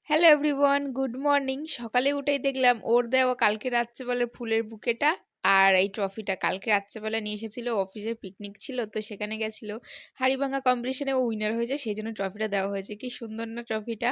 Hello everyone, good morning. সকালে উঠেই দেখলাম ওর দেওয়া কালকে রাত্রেবেলার ফুলের বুকেটা আর এই ট্রফিটা কালকে রাত্রেবেলা নিয়ে এসেছিল। অফিসে পিকনিক ছিল, তো সেখানে গেছিল। হাড়িভাঙা কম্পিটিশনে ও উইনার হয়েছে, সেই জন্য ট্রফিটা দেওয়া হয়েছে। কি সুন্দর না ট্রফিটা!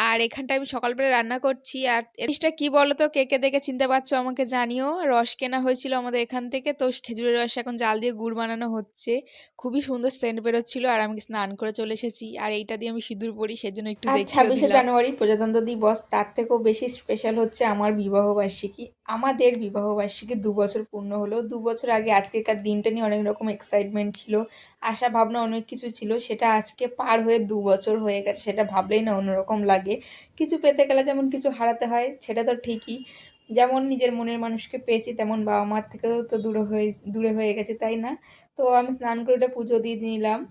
আর এখানটা আমি সকালবেলা রান্না করছি। আর জিনিসটা কি বলো তো, কে কে দেখে চিনতে পারছো আমাকে জানিও। রস কেনা হয়েছিল আমাদের এখান থেকে, তো খেজুরের রস এখন জাল দিয়ে গুড় বানানো হচ্ছে। খুবই সুন্দর সেন্ট বেরোচ্ছিল। আর আমি স্নান করে চলে এসেছি, আর এইটা দিয়ে আমি সিঁদুর পরি, সেজন্য একটু আর দেখিয়েও 26শে দিলাম। জানুয়ারি প্রজাতন্ত্র দিবস, তার থেকেও বেশি স্পেশাল হচ্ছে আমার বিবাহবার্ষিকী। আমাদের বিবাহবার্ষিকী 2 বছর পূর্ণ হলো। 2 বছর আগে আজকেকার দিনটা নিয়ে অনেক রকম এক্সাইটমেন্ট ছিল, আশা ভাবনা অনেক কিছু ছিল। সেটা আজকে পার হয়ে 2 বছর হয়ে গেছে, সেটা ভাবলেই না অন্যরকম লাগে। কিছু পেতে গেলে যেমন কিছু হারাতে হয়, সেটা তো ঠিকই। যেমন নিজের মনের মানুষকে পেয়েছি, তেমন বাবা মার থেকেও তো দূরে হয়ে গেছে, তাই না? তো আমি স্নান করে ওটা পুজো দিয়ে নিলাম।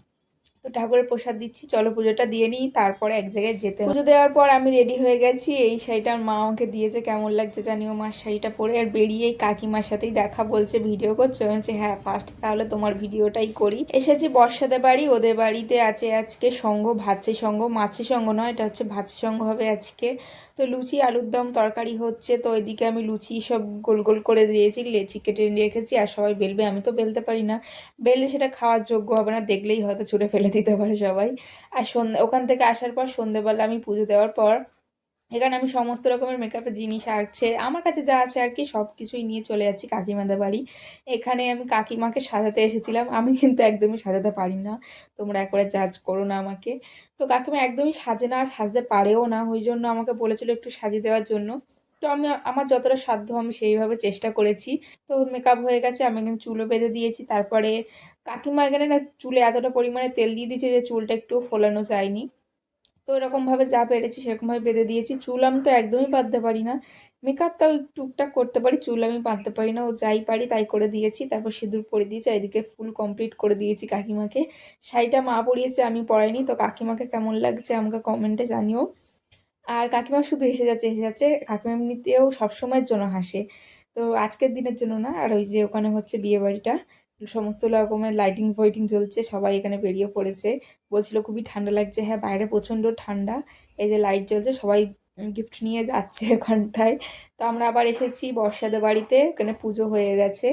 তো ঠাকুরের প্রসাদ দিচ্ছি, চলো পুজোটা দিয়ে নিই, তারপরে এক জায়গায় যেতে হবে। পুজো দেওয়ার পর আমি রেডি হয়ে গেছি। এই শাড়িটা আমার মা আমাকে দিয়েছে, কেমন লাগছে জানিও। মার শাড়িটা পরে আর বেরিয়েই কাকিমার সাথেই দেখা, বলছে ভিডিও করছো। আমি বলছি হ্যাঁ, ফার্স্ট তাহলে তোমার ভিডিওটাই করি। এসেছি বর্ষাদের বাড়ি, ওদের বাড়িতে আছে আজকে সঙ্গ, ভাতৃ সঙ্গ। মাছি সঙ্গ নয়, এটা হচ্ছে ভাতৃ সঙ্গ হবে আজকে। তো লুচি আলুর দম তরকারি হচ্ছে, তো ওইদিকে আমি লুচি সব গোল গোল করে দিয়েছি, লেচি কেটে রেখেছি। আর সবাই বেলবে, আমি তো বেলতে পারি না। বেললে সেটা খাওয়ার যোগ্য হবে না, দেখলেই হয়তো ছুঁড়ে ফেলে দিতে পারে সবাই। আর সন্ধ্যে ওখান থেকে আসার পর সন্ধ্যেবেলা আমি পুজো দেওয়ার পর এখানে আমি সমস্ত রকমের মেকআপের জিনিস আছে আমার কাছে, যা আছে আর কি, সব কিছুই নিয়ে চলে যাচ্ছি কাকিমাদের বাড়ি। এখানে আমি কাকিমাকে সাজাতে এসেছিলাম, আমি কিন্তু একদমই সাজাতে পারি না, তোমরা একবারে জাজ করো না আমাকে। তো কাকিমা একদমই সাজে না, আর সাজতে পারেও না, ওই জন্য আমাকে বলেছিল একটু সাজিয়ে দেওয়ার জন্য। তো আমি আমার যতটা সাধ্য আমি সেইভাবে চেষ্টা করেছি। তো মেকআপ হয়ে গেছে, আমি এখানে চুলও বেঁধে দিয়েছি। তারপরে কাকিমা এখানে না চুলে এতটা পরিমাণে তেল দিয়ে দিয়েছে যে চুলটা একটু ফোলানো যায়নি। তো এরকমভাবে যা পেরেছি সেরকমভাবে বেঁধে দিয়েছি। চুল আমি তো একদমই বাঁধতে পারি না, মেকআপ তাও টুকটাক করতে পারি, চুল আমি বাঁধতে পারি না। ও যাই পারি তাই করে দিয়েছি, তারপর সিঁদুর পরে দিয়েছি। এদিকে ফুল কমপ্লিট করে দিয়েছি কাকিমাকে। শাড়িটা মা পরিয়েছে, আমি পরাইনি। তো কাকিমাকে কেমন লাগছে আমাকে কমেন্টে জানিও। আর কাকিমা শুধু হেসে যাচ্ছে। কাকিমা এমনিতেও সবসময়ের জন্য হাসে, তো আজকের দিনের জন্য না। আর ওই যে ওখানে হচ্ছে বিয়ে বাড়িটা, সমস্ত রকমের লাইটিং ফাইটিং জ্বলছে, সবাই এখানে বেরিয়ে পড়েছে। বলছিল খুবই ঠান্ডা লাগছে, হ্যাঁ বাইরে প্রচণ্ড ঠান্ডা। এই যে লাইট জ্বলছে, সবাই গিফট নিয়ে যাচ্ছে ওখানটায়। তো আমরা আবার এসেছি বর্ষাদের বাড়িতে, ওখানে পুজো হয়ে গেছে।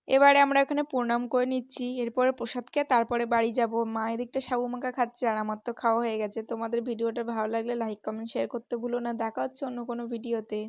এবারে আমরা এখানে প্রণাম করে নিচ্ছি, এরপরে প্রসাদ খেয়ে তারপরে বাড়ি যাব। মা এদিকটা সাবু মাখা খাচ্ছে, আর আমার তো খাওয়া হয়ে গেছে। তোমাদের ভিডিওটা ভালো লাগলে লাইক কমেন্ট শেয়ার করতে ভুলো না। দেখা হচ্ছে অন্য কোনো ভিডিওতে।